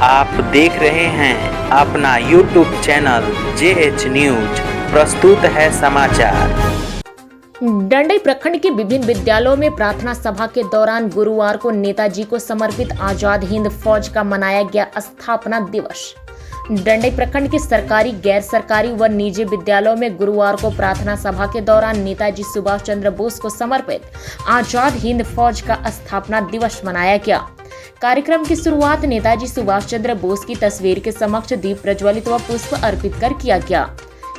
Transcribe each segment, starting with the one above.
आप देख रहे हैं अपना YouTube चैनल JH न्यूज। प्रस्तुत है समाचार। डंडई प्रखंड के विभिन्न विद्यालयों में प्रार्थना सभा के दौरान गुरुवार को नेताजी को समर्पित आजाद हिंद फौज का मनाया गया स्थापना दिवस। डंडई प्रखंड के सरकारी, गैर सरकारी व निजी विद्यालयों में गुरुवार को प्रार्थना सभा के दौरान नेताजी सुभाष चंद्र बोस को समर्पित आजाद हिंद फौज का स्थापना दिवस मनाया गया। कार्यक्रम की शुरुआत नेताजी सुभाष चंद्र बोस की तस्वीर के समक्ष दीप प्रज्वलित व पुष्प अर्पित कर किया गया।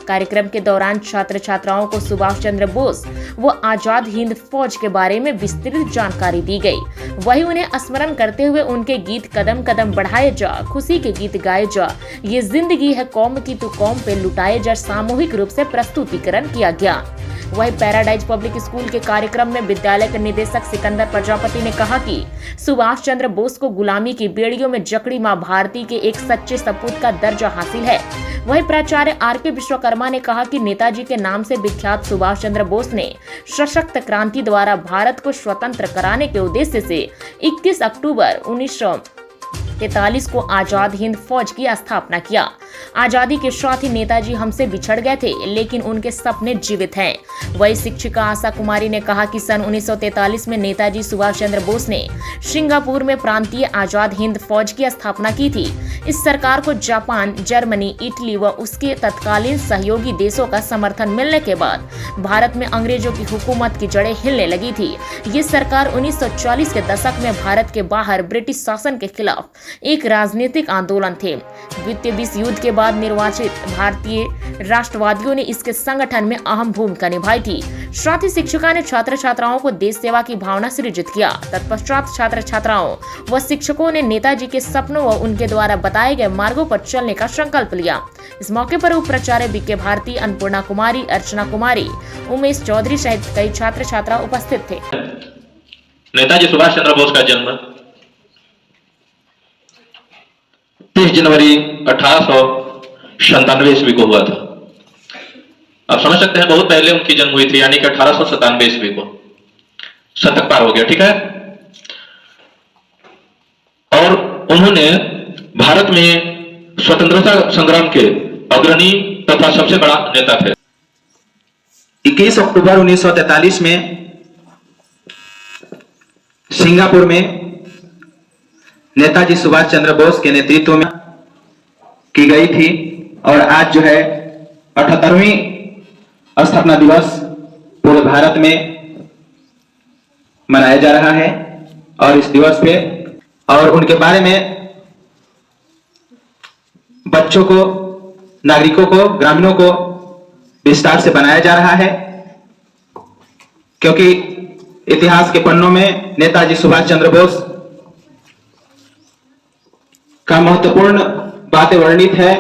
कार्यक्रम के दौरान छात्र छात्राओं को सुभाष चंद्र बोस व आजाद हिंद फौज के बारे में विस्तृत जानकारी दी गई। वहीं उन्हें स्मरण करते हुए उनके गीत कदम कदम बढ़ाए जा, खुशी के गीत गाए जा, ये जिंदगी है कौम की तू कौम पे लुटाए जा सामूहिक रूप से प्रस्तुतिकरण किया गया। वहीं पैराडाइज पब्लिक स्कूल के कार्यक्रम में विद्यालय के निदेशक सिकंदर प्रजापति ने कहा कि सुभाष चंद्र बोस को गुलामी की बेड़ियों में जकड़ी मां भारती के एक सच्चे सपूत का दर्जा हासिल है। वहीं प्राचार्य RK विश्वकर्मा ने कहा कि नेताजी के नाम से विख्यात सुभाष चंद्र बोस ने सशक्त क्रांति द्वारा भारत को स्वतंत्र कराने के उद्देश्य से 21 अक्टूबर 1943 को आजाद हिंद फौज की स्थापना किया। आजादी के साथ ही नेताजी हमसे बिछड़ गए थे, लेकिन उनके सपने जीवित हैं। वही शिक्षिका आशा कुमारी ने कहा कि सन 1943 में नेताजी सुभाष चंद्र बोस ने सिंगापुर में प्रांतीय आजाद हिंद फौज की स्थापना की थी। इस सरकार को जापान, जर्मनी, इटली व उसके तत्कालीन सहयोगी देशों का समर्थन मिलने के बाद भारत में अंग्रेजों की हुकूमत की जड़ें हिलने लगी थी। ये सरकार 1940 के दशक में भारत के बाहर ब्रिटिश शासन के खिलाफ एक राजनीतिक आंदोलन थे। द्वितीय विश्व युद्ध के बाद निर्वाचित भारतीय राष्ट्रवादियों ने इसके संगठन में अहम भूमिका निभाई थी। साथ ही शिक्षिका ने छात्र छात्राओं को देश सेवा की भावना सृजित किया। तत्पश्चात छात्र छात्राओं व शिक्षकों ने नेताजी के सपनों व उनके द्वारा बताए गए मार्गों पर चलने का संकल्प लिया। इस मौके पर उप प्राचार्य BK भारती, अन्नपूर्णा कुमारी, अर्चना कुमारी, उमेश चौधरी सहित कई छात्र छात्रा उपस्थित थे। नेताजी सुभाष चंद्र बोस का जन्म 30 जनवरी 1897 ईस्वी को हुआ था। आप समझ सकते हैं बहुत पहले उनकी जन्म हुई थी, यानी कि 1897 ईस्वी को। शतक पार हो गया, ठीक है। और उन्होंने भारत में स्वतंत्रता संग्राम के अग्रणी तथा सबसे बड़ा नेता थे। 21 अक्टूबर 1943 में सिंगापुर में नेताजी सुभाष चंद्र बोस के नेतृत्व में की गई थी और आज जो है 78वीं स्थापना दिवस पूरे भारत में मनाया जा रहा है। और इस दिवस पे और उनके बारे में बच्चों को, नागरिकों को, ग्रामीणों को विस्तार से बनाया जा रहा है, क्योंकि इतिहास के पन्नों में नेताजी सुभाष चंद्र बोस का महत्वपूर्ण बातें वर्णित है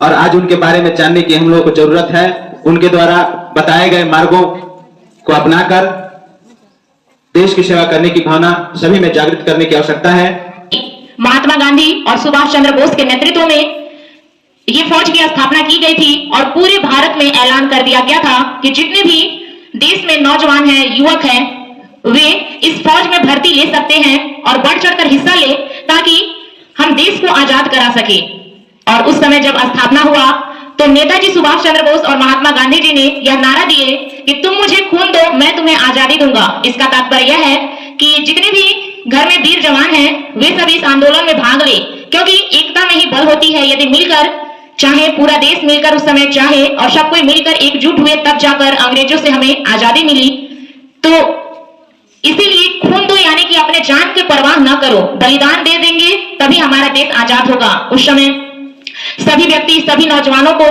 और आज उनके बारे में जानने की हम लोगों को जरूरत है। उनके द्वारा बताए गए मार्गों को अपनाकर देश की सेवा करने की भावना सभी में जागृत करने की आवश्यकता है। महात्मा गांधी और सुभाष चंद्र बोस के नेतृत्व में ये फौज की स्थापना की गई थी और पूरे भारत में ऐलान कर दिया गया था कि जितने भी देश में नौजवान हैं, युवक हैं, वे इस फौज में भर्ती ले सकते हैं और बढ़ चढ़कर हिस्सा ले, ताकि हम देश को आजाद करा सके। और उस समय जब स्थापना हुआ तो नेताजी सुभाष चंद्र बोस और महात्मा गांधी जी ने यह नारा दिए कि तुम मुझे खून दो, मैं तुम्हें आजादी दूंगा। इसका तात्पर्य यह है कि जितने भी घर में वीर जवान हैं वे सभी इस आंदोलन में भाग ले, क्योंकि एकता में ही बल होती है। यदि मिलकर, चाहे पूरा देश मिलकर उस समय चाहे और सब कोई मिलकर एकजुट हुए, तब जाकर अंग्रेजों से हमें आजादी मिली। तो इसीलिए खून दो, यानी कि अपने जान की परवाह न करो, बलिदान दे देंगे तभी हमारा देश आजाद होगा। उस समय सभी व्यक्ति, सभी नौजवानों को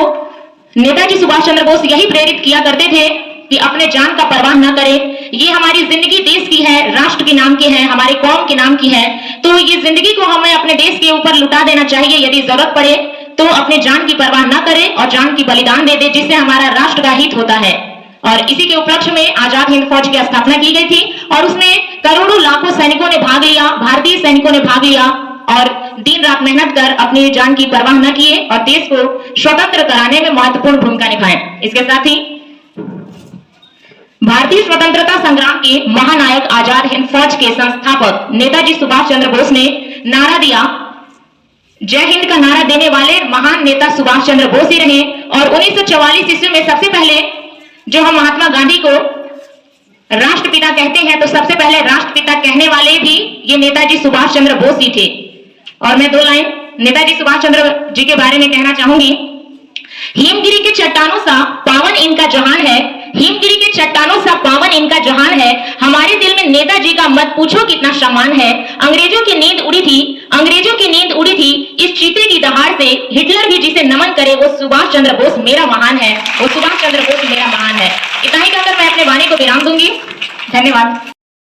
नेताजी सुभाष चंद्र बोस यही प्रेरित किया करते थे कि अपने जान का परवाह न करें। ये हमारी जिंदगी देश की है, राष्ट्र के नाम की है, हमारे कौम के नाम की है, तो ये जिंदगी को हमें अपने देश के ऊपर लुटा देना चाहिए। यदि जरूरत पड़े तो अपने जान की परवाह न करें और जान की बलिदान दे दे, जिससे हमारा राष्ट्र का हित होता है। और इसी के उपलक्ष्य में आजाद हिंद फौज की स्थापना की गई थी और उसमें करोड़ों लाखों सैनिकों ने भाग लिया, भारतीय सैनिकों ने भाग लिया और दिन रात मेहनत कर अपनी जान की परवाह न किए और देश को स्वतंत्र कराने में महत्वपूर्ण भूमिका निभाई। इसके साथ ही भारतीय स्वतंत्रता संग्राम के महानायक आजाद हिंद फौज के संस्थापक नेताजी सुभाष चंद्र बोस ने नारा दिया जय हिंद का नारा देने वाले महान नेता सुभाष चंद्र बोस ही रहे। और 1944 ईस्वी में सबसे पहले जो हम महात्मा गांधी को राष्ट्रपिता कहते हैं, तो सबसे पहले राष्ट्रपिता कहने वाले भी ये नेताजी सुभाष चंद्र बोस ही थे। और मैं 2 लाइन नेताजी सुभाष चंद्र जी के बारे में कहना चाहूंगी। हिमगिरी के चट्टानों सा पावन इनका जहान है, हिमगिरी के चट्टानों सा पावन इनका जहान है। हमारे दिल में नेताजी का मत पूछो कितना सम्मान है। अंग्रेजों की नींद उड़ी थी, अंग्रेजों की नींद उड़ी थी इस चीते की दहाड़ से। हिटलर भी जिसे नमन करे वो सुभाष चंद्र बोस मेरा महान है, वो सुभाष चंद्र बोस मेरा महान है। इतना ही कहकर मैं अपने वाणी को विराम दूंगी। धन्यवाद।